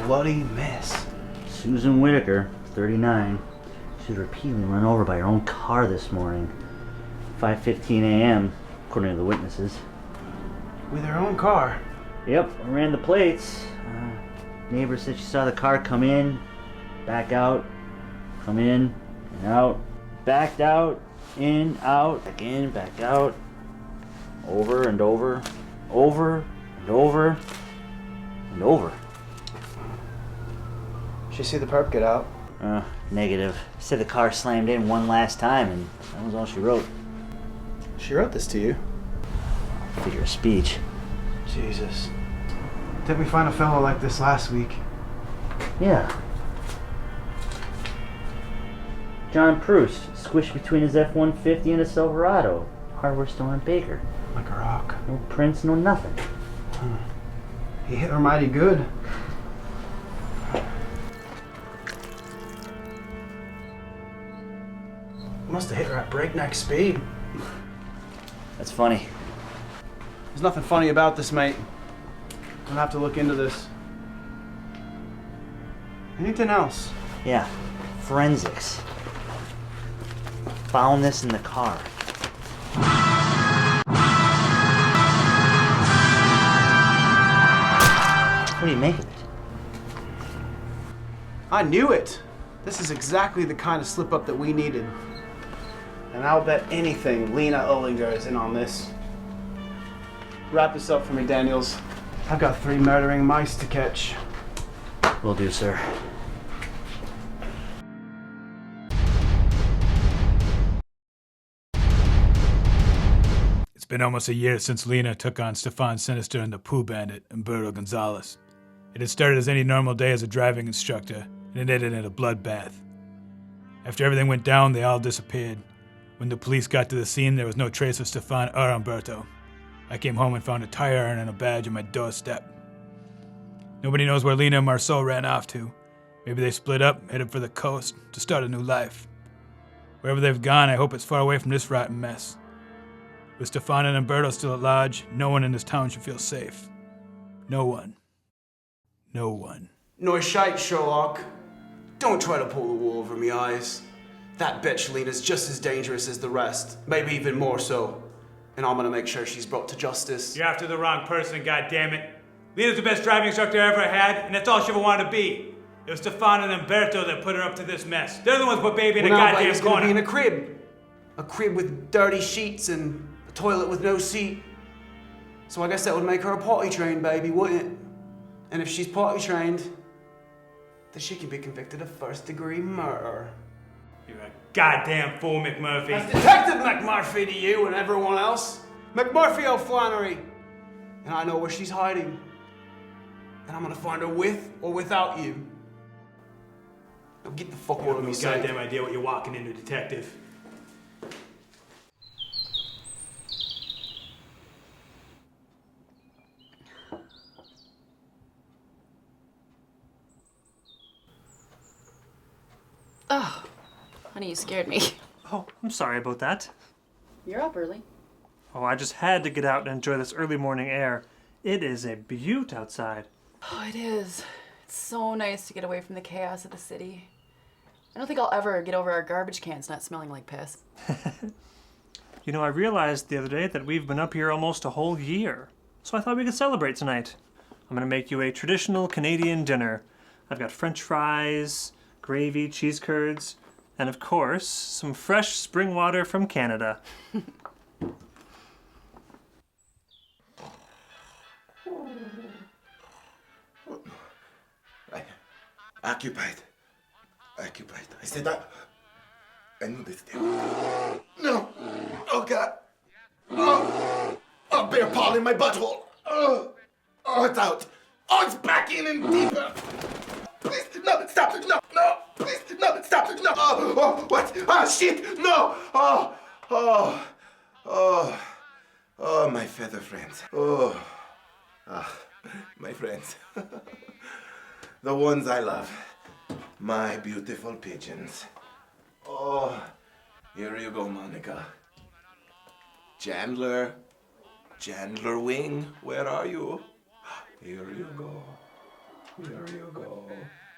bloody mess. Susan Whitaker, 39. She was repeatedly run over by her own car this morning. 5:15 a.m., according to the witnesses. With her own car? Yep, I ran the plates. Neighbor said she saw the car come in, back out, come in, and out, backed out, in, out, back in, back out, over and over, over and over and over. She see the perp get out? Negative. Said the car slammed in one last time, and that was all she wrote. She wrote this to you? Figure of speech. Jesus. Didn't we find a fellow like this last week? Yeah. John Proust, squished between his F-150 and a Silverado. Hardware store in Baker. Like a rock. No prints, no nothing. He hit her mighty good. Must have hit her at breakneck speed. That's funny. There's nothing funny about this, mate. I'll have to look into this. Anything else? Yeah, forensics. Found this in the car. What do you make of it? I knew it. This is exactly the kind of slip-up that we needed. And I'll bet anything Lena Ullinger is in on this. Wrap this up for me, Daniels. I've got 3 murdering mice to catch. Will do, sir. It's been almost a year since Lena took on Stefan Sinister and the Pooh Bandit, Umberto Gonzalez. It had started as any normal day as a driving instructor, and it ended in a bloodbath. After everything went down, they all disappeared. When the police got to the scene, there was no trace of Stefan or Umberto. I came home and found a tire iron and a badge on my doorstep. Nobody knows where Lena and Marceau ran off to. Maybe they split up, headed for the coast, to start a new life. Wherever they've gone, I hope it's far away from this rotten mess. With Stefan and Umberto still at large, no one in this town should feel safe. No one. No one. No shite, Sherlock. Don't try to pull the wool over me eyes. That bitch Lena's just as dangerous as the rest, maybe even more so. And I'm gonna make sure she's brought to justice. You're after the wrong person, goddammit. Lena's the best driving instructor I ever had, and that's all she ever wanted to be. It was Stefan and Umberto that put her up to this mess. They're the ones who put baby in a goddamn Baby's gonna corner. be in a crib. A crib with dirty sheets and a toilet with no seat. So I guess that would make her a potty-trained baby, wouldn't it? And if she's potty-trained, then she can be convicted of first-degree murder. You're a goddamn fool, McMurphy. That's Detective McMurphy to you and everyone else. McMurphy O'Flannery. And I know where she's hiding. And I'm gonna find her with or without you. Now get the fuck out of me, You have no goddamn idea what you're walking into, detective. Oh, honey, you scared me. Oh, I'm sorry about that. You're up early. Oh, I just had to get out and enjoy this early morning air. It is a beaut outside. Oh, it is. It's so nice to get away from the chaos of the city. I don't think I'll ever get over our garbage cans not smelling like piss. You know, I realized the other day that we've been up here almost a whole year. So I thought we could celebrate tonight. I'm gonna make you a traditional Canadian dinner. I've got French fries, gravy, cheese curds, and of course, some fresh spring water from Canada. Occupied. I said that. I knew this day. No. Oh, God. Oh, bear paw in my butthole. Oh, it's out. Oh, it's back in and deeper. Please, no, stop. No, please, no, stop. No. Oh, what? Oh, shit. No. Oh, my feather friends. My friends. The ones I love. My beautiful pigeons. Oh, here you go, Monica. Chandler Wing, where are you? Here you go.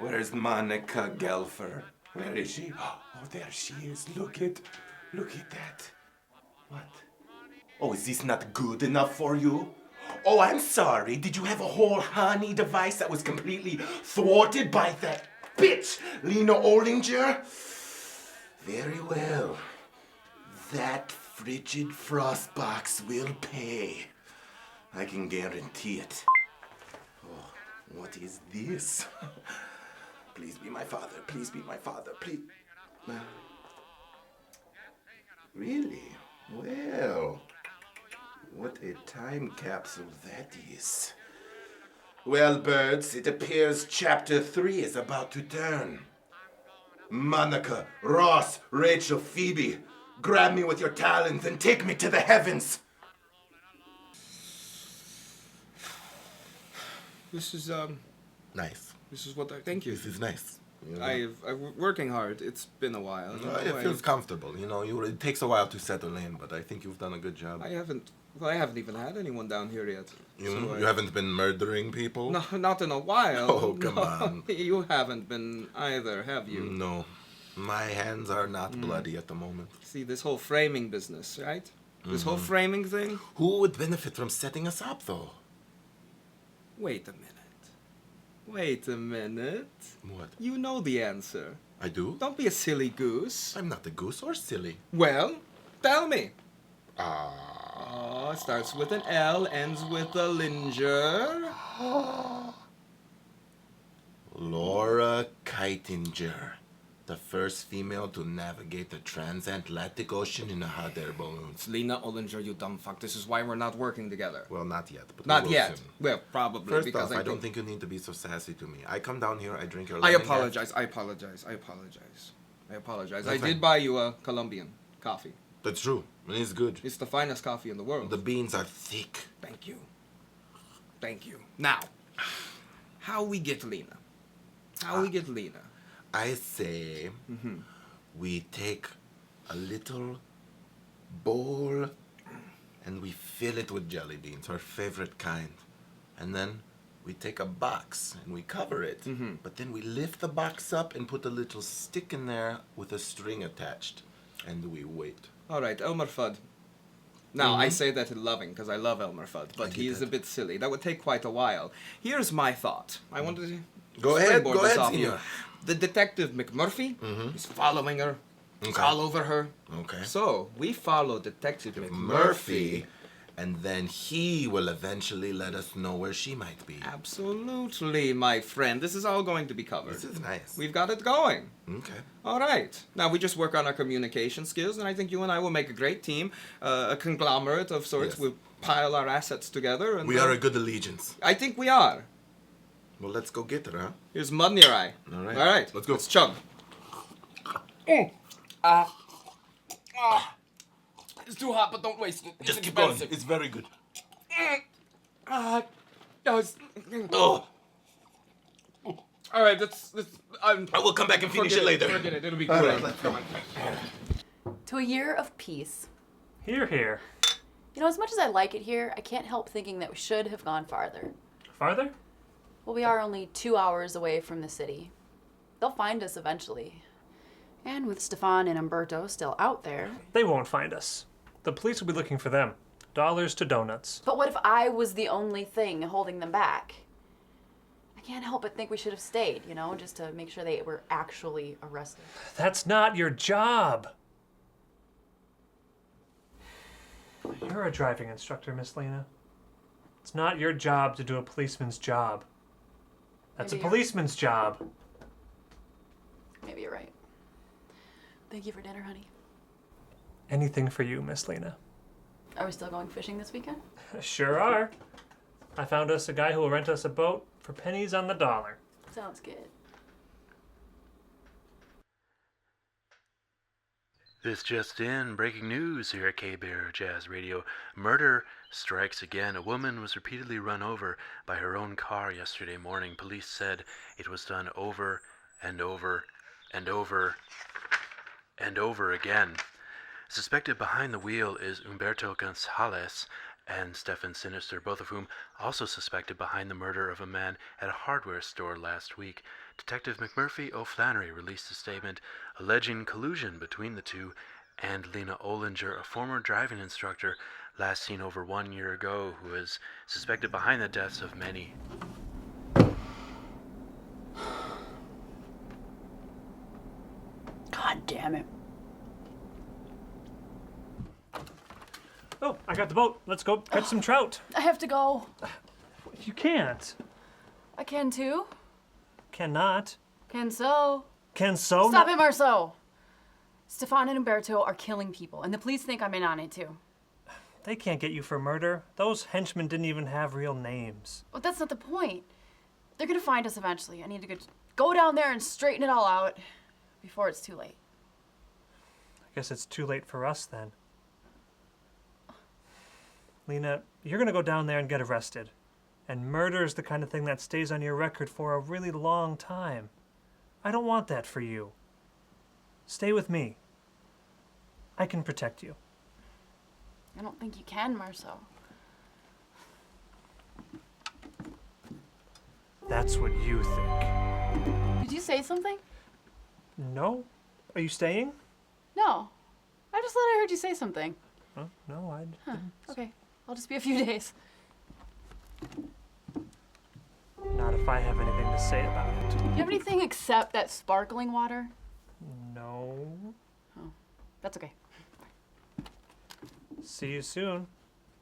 Where's Monica Gelfer? Where is she? Oh, there she is. Look at that. What? Oh, is this not good enough for you? Oh, I'm sorry. Did you have a whole honey device that was completely thwarted by that bitch, Lena Ollinger? Very well. That frigid frost box will pay. I can guarantee it. Oh, what is this? Please be my father. Please be my father. Please. Really? Well, what a time capsule that is. Well, birds, it appears chapter 3 is about to turn. Monica, Ross, Rachel, Phoebe, grab me with your talons and take me to the heavens. This is Nice. this is what I thank you. This is nice. You know? I'm working hard. It's been a while. You know, It feels comfortable. You know, it takes a while to settle in, but I think you've done a good job. I haven't even had anyone down here yet. You haven't been murdering people? No, not in a while. Oh, come No, on. You haven't been either, have you? No. My hands are not bloody at the moment. See, this whole framing business, right? This whole framing thing? Who would benefit from setting us up, though? Wait a minute. Wait a minute. What? You know the answer. I do? Don't be a silly goose. I'm not a goose or silly. Well, tell me. Ah. Oh, it starts with an L, ends with a linger. Laura Keitinger, the first female to navigate the transatlantic ocean in a hot air balloon. It's Lena Ollinger, you dumb fuck. This is why we're not working together. Well, not yet, but we Not will yet. soon. Well, probably First because off, I don't think you need to be so sassy to me. I come down here, I drink your I lemon apologize. I apologize. I apologize. I apologize. That's I did fine. buy you a Colombian coffee. That's true. And it's good. It's the finest coffee in the world. The beans are thick. Thank you. Thank you. Now, how we get Lena? How we get Lena? I say we take a little bowl and we fill it with jelly beans, our favorite kind. And then we take a box and we cover it. But then we lift the box up and put a little stick in there with a string attached. And we wait. All right, Elmer Fudd. Now, I say that in loving because I love Elmer Fudd, but get he is that. a bit silly. That would take quite a while. Here's my thought. I wanted to Go ahead, springboard go this ahead, off you. senor. The detective McMurphy is following her. He's Okay. all over her. Okay. So we follow Detective Murphy, and then he will eventually let us know where she might be. Absolutely, my friend. This is all going to be covered. This is nice. We've got it going. Okay. All right. Now we just work on our communication skills, and I think you and I will make a great team, a conglomerate of sorts. Yes. We'll pile our assets together, and We are a good allegiance. I think we are. Well, let's go get her, huh? Here's mud in your eye. All right. All right. Let's go. Let's chug. It's too hot, but don't waste it. It's expensive. It's very good. Oh. Oh, All right. Let's. I will come back and finish it later. Forget it. It'll be All great. right, let's go. To a year of peace. Here, here. You know, as much as I like it here, I can't help thinking that we should have gone farther. Farther? Well, we are only 2 hours away from the city. They'll find us eventually. And with Stefan and Umberto still out there. They won't find us. The police will be looking for them. Dollars to donuts. But what if I was the only thing holding them back? I can't help but think we should have stayed, you know, just to make sure they were actually arrested. That's not your job. You're a driving instructor, Miss Lena. It's not your job to do a policeman's job. That's Maybe a you're- policeman's job. Maybe you're right. Thank you for dinner, honey. Anything for you, Miss Lena. Are we still going fishing this weekend? Sure are. I found us a guy who will rent us a boat for pennies on the dollar. Sounds good. This just in, breaking news here at K-Bear Jazz Radio. Murder strikes again. A woman was repeatedly run over by her own car yesterday morning. Police said it was done over and over and over and over again. Suspected behind the wheel is Umberto Gonzalez, and Stefan Sinister, both of whom also suspected behind the murder of a man at a hardware store last week. Detective McMurphy O'Flannery released a statement alleging collusion between the two and Lena Olinger, a former driving instructor last seen over 1 year ago, who is suspected behind the deaths of many. God damn it. Oh, I got the boat. Let's go catch some trout. I have to go. You can't. I can too. Cannot. Can so. Can so? Stop it, Marceau. Stefan and Umberto are killing people, and the police think I'm in on it too. They can't get you for murder. Those henchmen didn't even have real names. But that's not the point. They're gonna find us eventually. I need to go down there and straighten it all out before it's too late. I guess it's too late for us then. Lena, you're gonna go down there and get arrested. And murder is the kind of thing that stays on your record for a really long time. I don't want that for you. Stay with me. I can protect you. I don't think you can, Marceau. That's what you think. Did you say something? No? Are you staying? No. I just thought I heard you say something. Oh, no, I didn't. Okay. I'll just be a few days. Not if I have anything to say about it. Do you have anything except that sparkling water? No. Oh, that's okay. See you soon.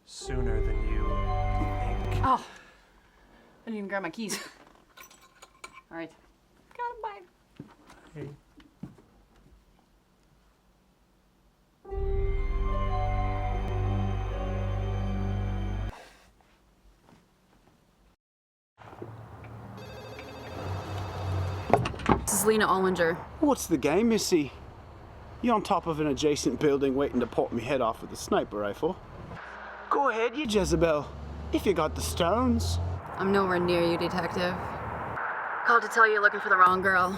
Sooner than you think. Oh, I didn't even grab my keys. All right. Got 'em, bye. Hey. This is Lena Olinger. What's the game, Missy? You on top of an adjacent building waiting to pop me head off with a sniper rifle? Go ahead, you Jezebel, if you got the stones. I'm nowhere near you, detective. Called to tell you you're looking for the wrong girl.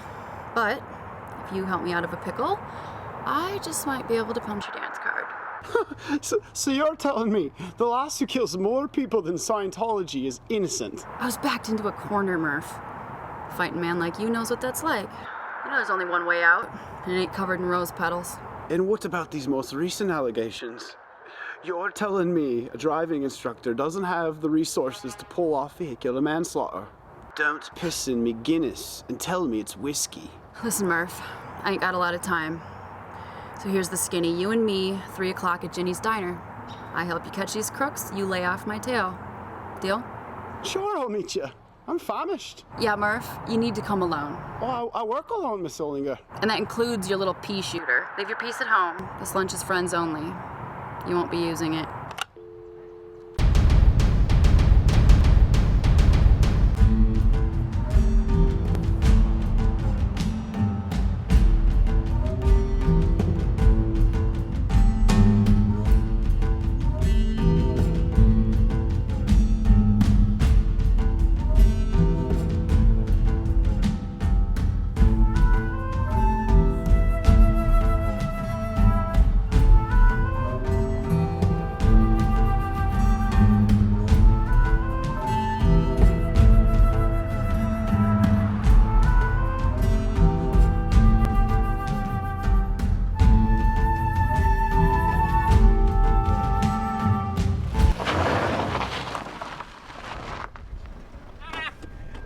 But if you help me out of a pickle, I just might be able to punch your dance card. So you're telling me the lass who kills more people than Scientology is innocent? I was backed into a corner, Murph. A fighting man like you knows what that's like. You know there's only one way out, and it ain't covered in rose petals. And what about these most recent allegations? You're telling me a driving instructor doesn't have the resources to pull off vehicular manslaughter? Don't piss in me Guinness and tell me it's whiskey. Listen, Murph, I ain't got a lot of time. So here's the skinny. You and me, 3 o'clock at Ginny's Diner. I help you catch these crooks, you lay off my tail. Deal? Sure, I'll meet you. I'm famished. Yeah, Murph, you need to come alone. Oh, I work alone, Miss Olinger. And that includes your little pea shooter. Leave your piece at home. This lunch is friends only. You won't be using it.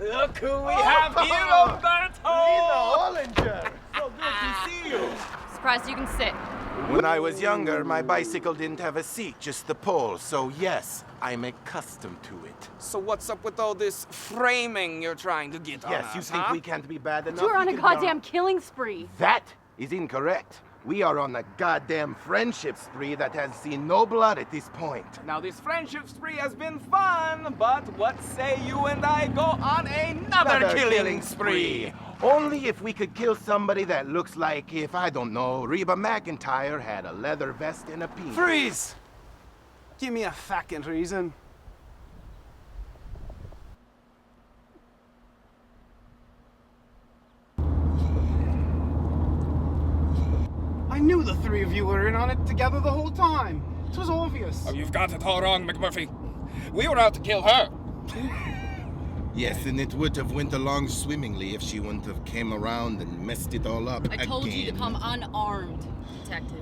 Look who we have here, Umberto! Olinger! So good to see you. Surprised you can sit. When I was younger, my bicycle didn't have a seat, just the pole. So yes, I'm accustomed to it. So what's up with all this framing you're trying to get on Yes, us, you think huh? we can't be bad enough? You were on We a can be goddamn killing spree. That is incorrect. We are on a goddamn friendship spree that has seen no blood at this point. Now this friendship spree has been fun, but what say you and I go on another killing spree? Only if we could kill somebody that looks like if, I don't know, Reba McEntire had a leather vest and a penis. Freeze! Give me a fucking reason. I knew the three of you were in on it together the whole time. It was obvious. Oh, you've got it all wrong, McMurphy. We were out to kill her. Yes, and it would have went along swimmingly if she wouldn't have came around and messed it all up I told you to come unarmed, detective.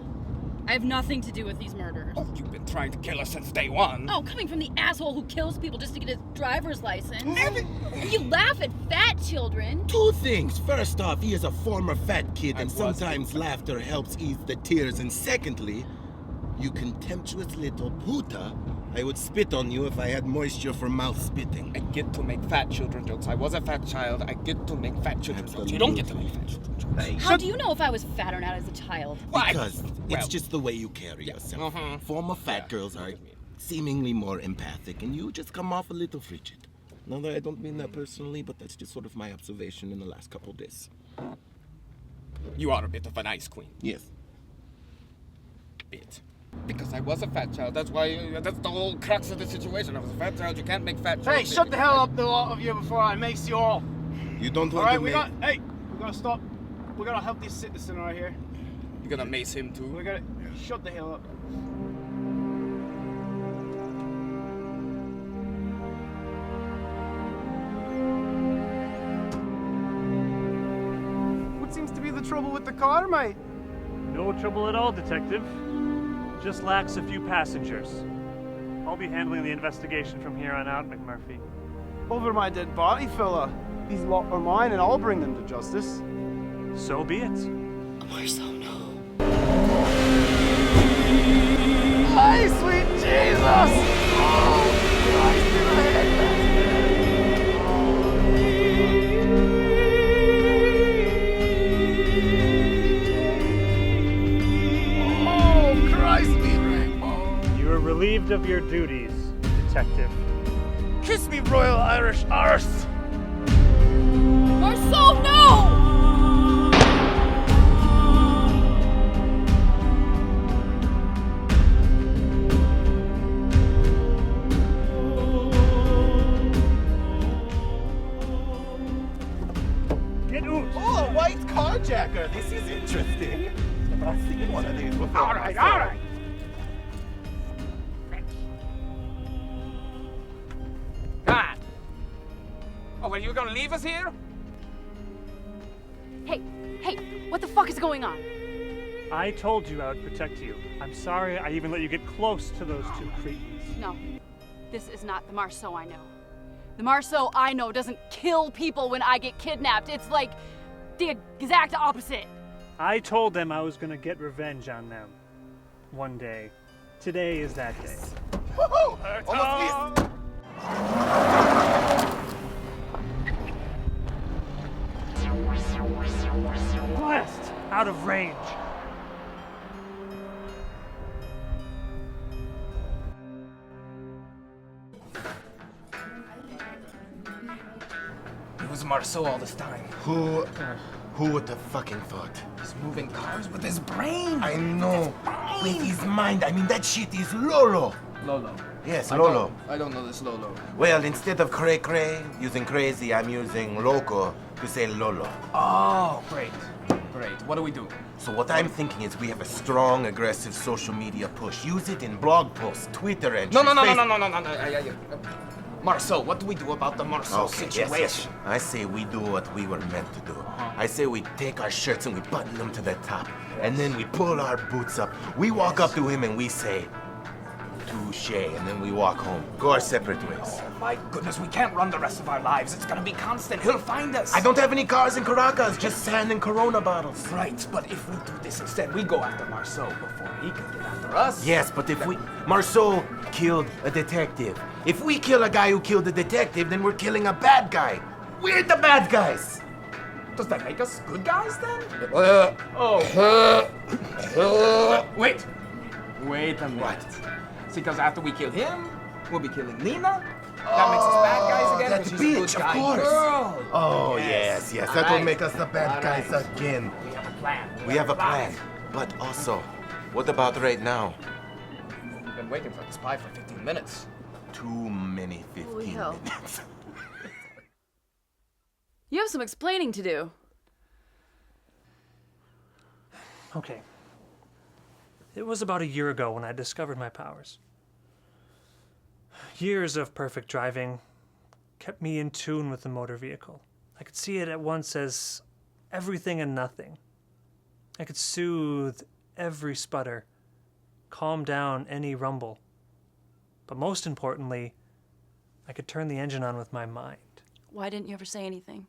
I have nothing to do with these murders. Oh, you've been trying to kill us since day one. Oh, coming from the asshole who kills people just to get his driver's license. You laugh at fat children. Two things. First off, he is a former fat kid, and sometimes laughter helps ease the tears. And secondly, you contemptuous little puta, I would spit on you if I had moisture for mouth spitting. I get to make fat children jokes. I was a fat child. I get to make fat children jokes. You don't get to make fat children jokes. How do you know if I was fat or not as a child? Because it's just the way you carry yourself. Former fat girls are seemingly more empathic, and you just come off a little frigid. No, I don't mean that personally, but that's just sort of my observation in the last couple days. You are a bit of an ice queen. Yes. Bit. Because I was a fat child. That's why. That's the whole crux of the situation. I was a fat child. You can't make fat children. Hey, shut the hell up, the lot of you, before I mace you all. You don't All want right, to we make... gotta stop. We gotta help this citizen right here. You're gonna mace him too. We gotta shut the hell up. What seems to be the trouble with the car, mate? No trouble at all, Detective. Just lacks a few passengers. I'll be handling the investigation from here on out, McMurphy. Over my dead body, fella. These lot are mine, and I'll bring them to justice. So be it. Marceau, no. Hey, sweet Jesus! Oh, Christ in the head, Oh, Christ be rainbow! You are relieved of your duties, Detective. Kiss me, Royal Irish arse! Marceau, no! Get out! Oh, a white carjacker. This is interesting. I've seen one of these before. All right. God. Oh, well, you're gonna leave us here? Hey, what the fuck is going on? I told you I would protect you. I'm sorry I even let you get close to those two cretins. No, this is not the Marceau I know. The Marceau I know doesn't kill people when I get kidnapped. It's like the exact opposite. I told them I was gonna get revenge on them. One day. Today is that day. Woohoo! Almost missed. Blast! Out of range. It was Marceau all this time. Who would have fucking thought? He's moving cars with his brain. I know. With his mind, I mean, that shit is Lolo. Lolo. Yes, Lolo. I don't know this Lolo. Well, instead of cray-cray, using crazy, I'm using loco to say Lolo. Oh, great. Great. What do we do? So what I'm thinking is we have a strong, aggressive social media push. Use it in blog posts, Twitter entries. No. Facebook- Marceau, what do we do about the Marceau situation? Yes. I say we do what we were meant to do. I say we take our shirts and we button them to the top. And then we pull our boots up. We walk up to him and we say, touche, and then we walk home. Go our separate ways. My goodness, we can't run the rest of our lives. It's gonna be constant. He'll find us. I don't have any cars in Caracas, just sand and Corona bottles. Right, but if we do this instead, we go after Marceau before he can get after us. Yes, but if we... Marceau killed a detective. If we kill a guy who killed a detective, then we're killing a bad guy. We're the bad guys. Does that make us good guys then? Wait. Wait a minute. What? See, because after we kill him, we'll be killing Nina. That makes us bad guys again. that but she's bitch, a good of guy course. girl. Oh, yes. That will Alright. make us the bad Alright. guys again. We have a plan. We have a plan. But also, what about right now? We've been waiting for this pie for 15 minutes. Too many 15 Holy hell. minutes. You have some explaining to do. Okay. It was about a year ago when I discovered my powers. Years of perfect driving kept me in tune with the motor vehicle. I could see it at once as everything and nothing. I could soothe every sputter, calm down any rumble. But most importantly, I could turn the engine on with my mind. Why didn't you ever say anything?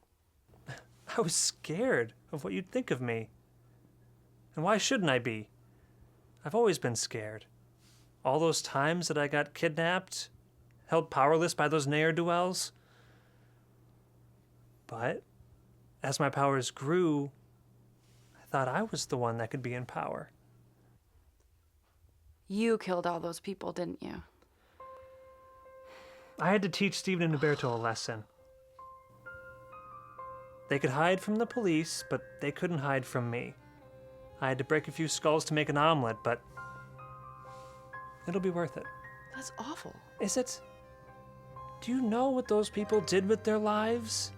I was scared of what you'd think of me. And why shouldn't I be? I've always been scared. All those times that I got kidnapped, held powerless by those ne'er-do-wells. But as my powers grew, I thought I was the one that could be in power. You killed all those people, didn't you? I had to teach Steven and Huberto a lesson. They could hide from the police, but they couldn't hide from me. I had to break a few skulls to make an omelet, but it'll be worth it. That's awful. Is it? Do you know what those people did with their lives?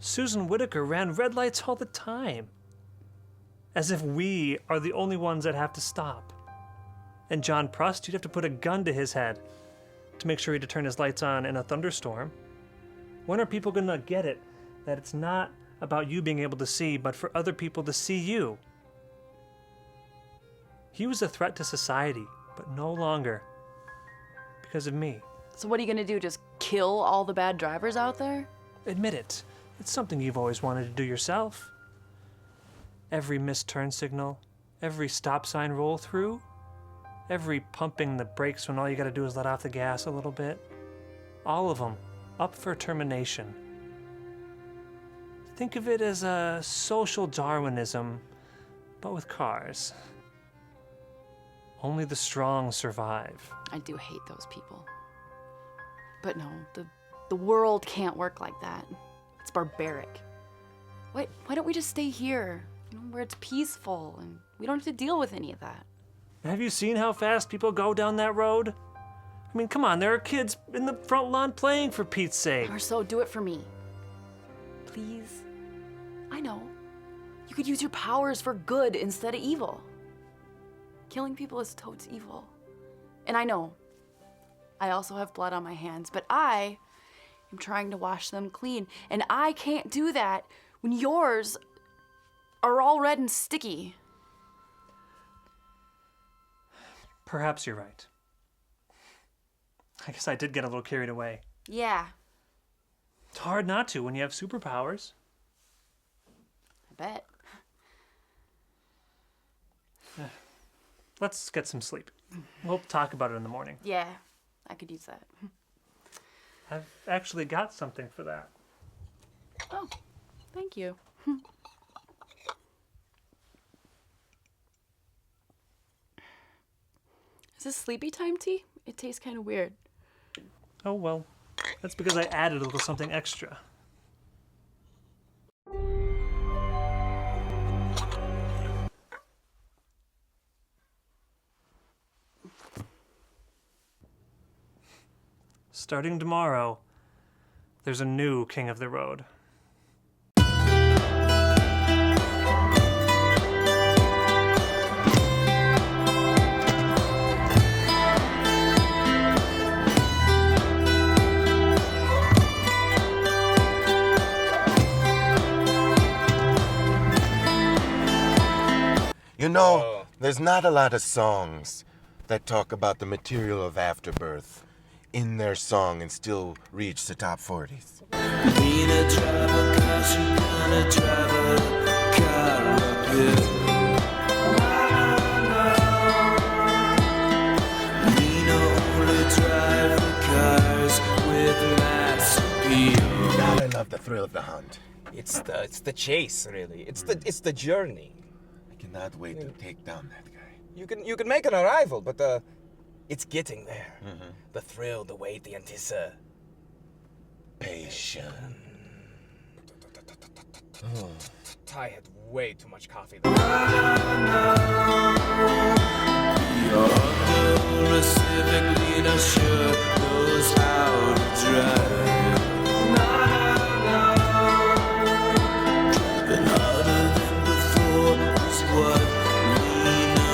Susan Whitaker ran red lights all the time. As if we are the only ones that have to stop. And John Prust, you'd have to put a gun to his head to make sure he had to turn his lights on in a thunderstorm. When are people gonna get it that it's not about you being able to see, but for other people to see you? He was a threat to society, but no longer because of me. So what are you gonna do, just kill all the bad drivers out there? Admit it. It's something you've always wanted to do yourself. Every missed turn signal, every stop sign roll through, every pumping the brakes when all you gotta do is let off the gas a little bit. All of them up for termination. Think of it as a social Darwinism, but with cars. Only the strong survive. I do hate those people. But no, the world can't work like that. It's barbaric. Why don't we just stay here, where it's peaceful and we don't have to deal with any of that? Have you seen how fast people go down that road? I mean, come on, there are kids in the front lawn playing, for Pete's sake. Or so, do it for me. Please. I know. You could use your powers for good instead of evil. Killing people is totes evil. And I know. I also have blood on my hands, but I am trying to wash them clean. And I can't do that when yours are all red and sticky. Perhaps you're right. I guess I did get a little carried away. Yeah, It's hard not to when you have superpowers. I bet. Let's get some sleep. We'll talk about it in the morning. Yeah, I could use that. I've actually got something for that. Oh, thank you. Is this sleepy time tea? It tastes kind of weird. Oh, well, that's because I added a little something extra. Starting tomorrow, there's a new king of the road. You know, there's not a lot of songs that talk about the material of afterbirth in their song and still reach the top 40s. Lena, drive a car, she gonna drive a car up here. Lena only drive the cars with mass appeal. God, I love the thrill of the hunt. It's the chase, really. It's the journey. I cannot wait to take down that guy. You can make an arrival, but it's getting there. Mm-hmm. The thrill, the wait, the anticipation. I had way too much coffee. You're under a civic leader, sure knows how to drive. Driving harder than before is what Lena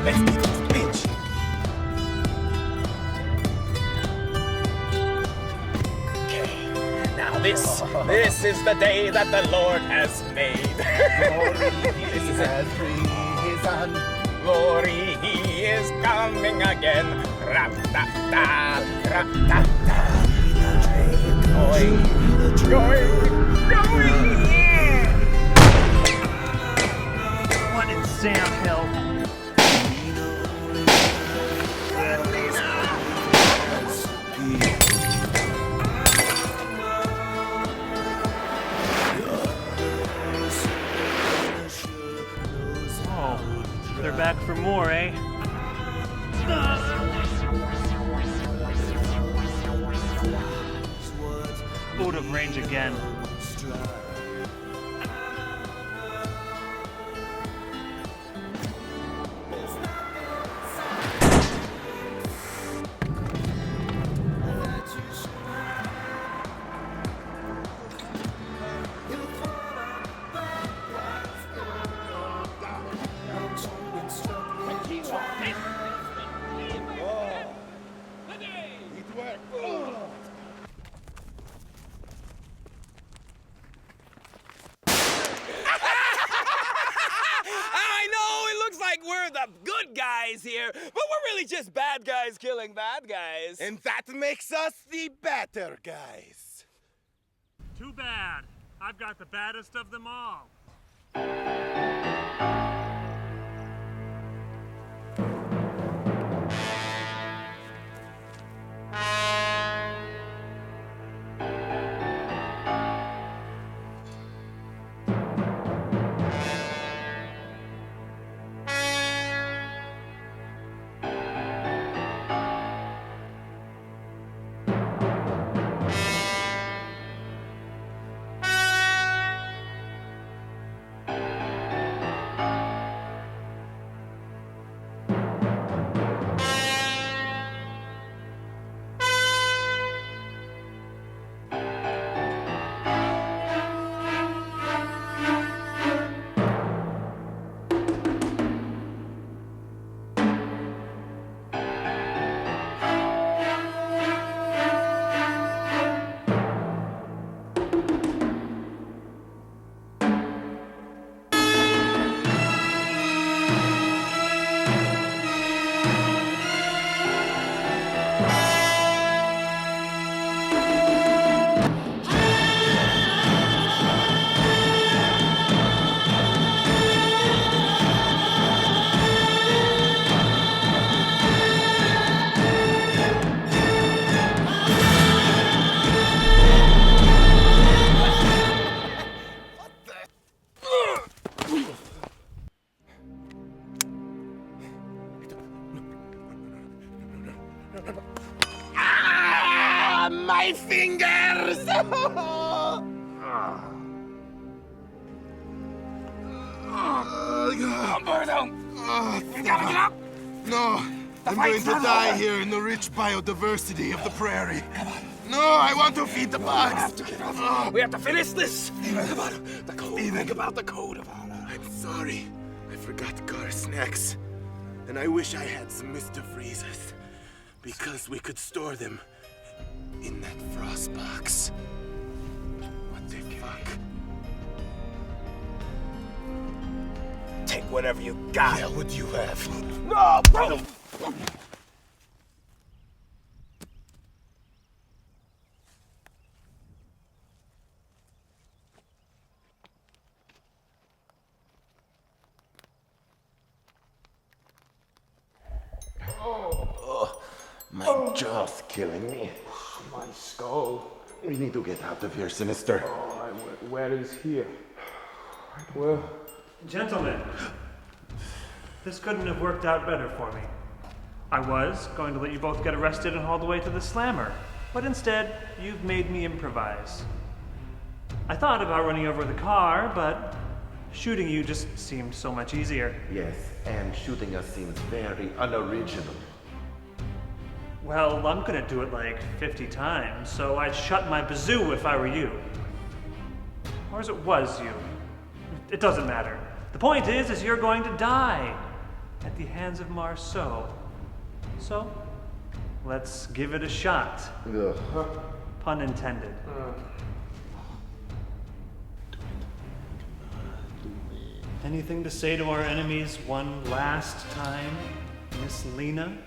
Let's beat this bitch. Okay, now this is the day that the Lord has made. This has risen. Glory, he is coming again. Ra-ta-ta, ra-ta-ta. Going, yeah! What in Sam Hill? Oh, they're back for more, eh? Out of range again. I know it looks like we're the good guys here, but we're really just bad guys killing bad guys. And that makes us the better guys. Too bad. I've got the baddest of them all. Ah, my fingers! Umberto! You gotta get up! No, I'm going to die here in the rich biodiversity of the prairie. No, I want to feed the bugs. We have to finish this! Think about the code. Think about the code of honor. I'm sorry. I forgot car snacks. And I wish I had some Mr. Freezes. Because we could store them in that frost box. What the fuck? Take whatever you got. What would you have? No, bro! My jaw's killing me. My skull. We need to get out of here, Sinister. Where is here? Well, Gentlemen, this couldn't have worked out better for me. I was going to let you both get arrested and hauled away to the slammer, but instead, you've made me improvise. I thought about running over the car, but shooting you just seemed so much easier. Yes, and shooting us seems very unoriginal. Well, I'm gonna do it like 50 times, so I'd shut my bazoo if I were you. Or as it was you. It doesn't matter. The point is you're going to die. at the hands of Marceau. So, let's give it a shot. Ugh. Pun intended. Anything to say to our enemies one last time, Miss Lena?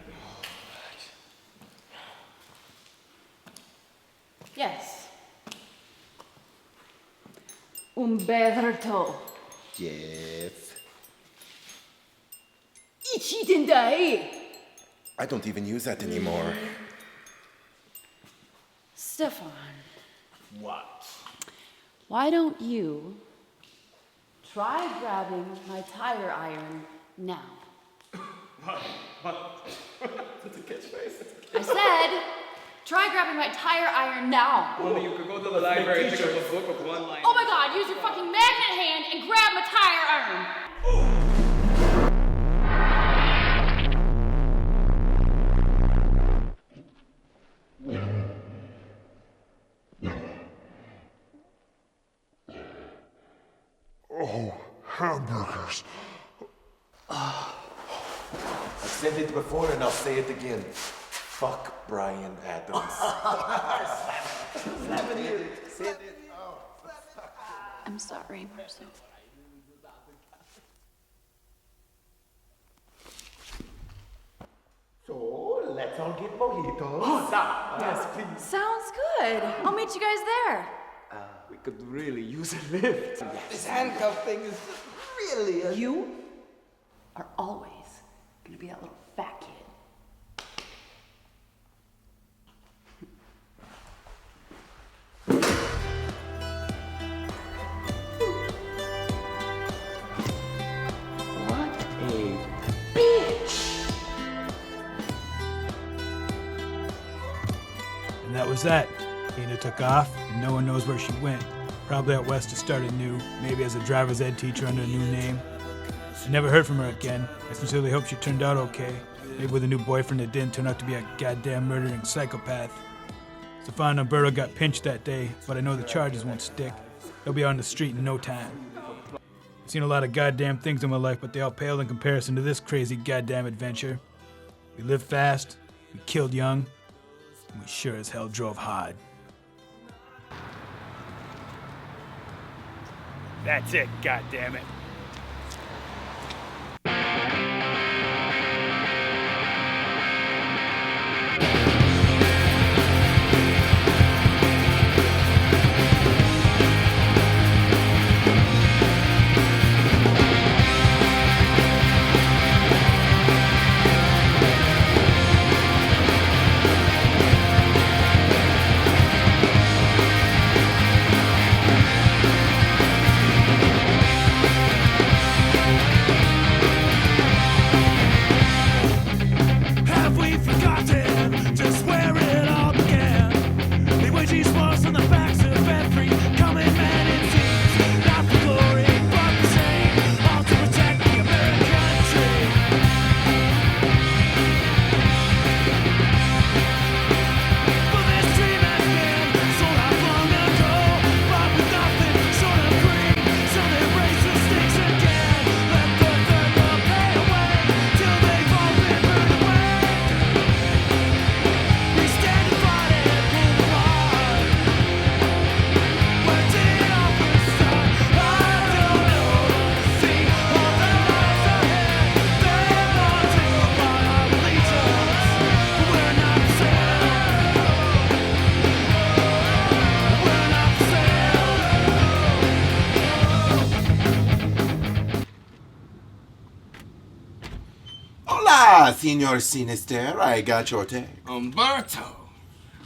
Yes. Umberto. Yes. Ichitendai. I don't even use that anymore. Stefan, What? why don't you try grabbing my tire iron now? That's a catchphrase. I said, try grabbing my tire iron now. Well, you could go to the library and pick up a book with one line. Oh my god, use your fucking magnet hand and grab my tire iron. Oh, hamburgers. I've said it before and I'll say it again. Fuck Brian Adams. I'm sorry, Marcel. So, let's all get mojitos. Yes, please. Sounds good. I'll meet you guys there. We could really use a lift. This handcuff thing is really a... You are always gonna be that little fat kid. What a bitch. And that was that. Lena took off, and no one knows where she went. Probably out west to start anew, maybe as a driver's ed teacher under a new name. I never heard from her again. I sincerely hope she turned out okay. Maybe with a new boyfriend that didn't turn out to be a goddamn murdering psychopath. Stefan and Umberto got pinched that day, but I know the charges won't stick. They'll be on the street in no time. I've seen a lot of goddamn things in my life, but they all pale in comparison to this crazy goddamn adventure. We lived fast, we killed young, and we sure as hell drove hard. That's it, goddammit. Have we forgotten just where it all began? The way she's forced on the backs of every coming man it seems. Not for glory, but the same. All to protect the American dream. But this dream has been sold out long ago. But with nothing short of green. So they raise the stakes again. Let the third world pay away till they've all been burned away. We stand divided in the heart. Where did all this start? I don't know. See all the lies ahead. They're haunted by our allegiance. We're not for sale. We're not for sale. Hola, Senor Sinister. I got your text. Umberto,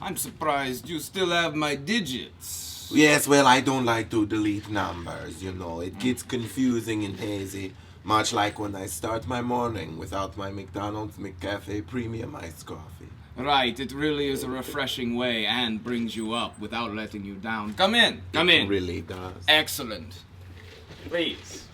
I'm surprised you still have my digits. Yes, well, I don't like to delete numbers, you know. It gets confusing and hazy. Much like when I start my morning without my McDonald's McCafe premium iced coffee. Right, it really is a refreshing way and brings you up without letting you down. Come in, come in. It really does. Excellent. Please.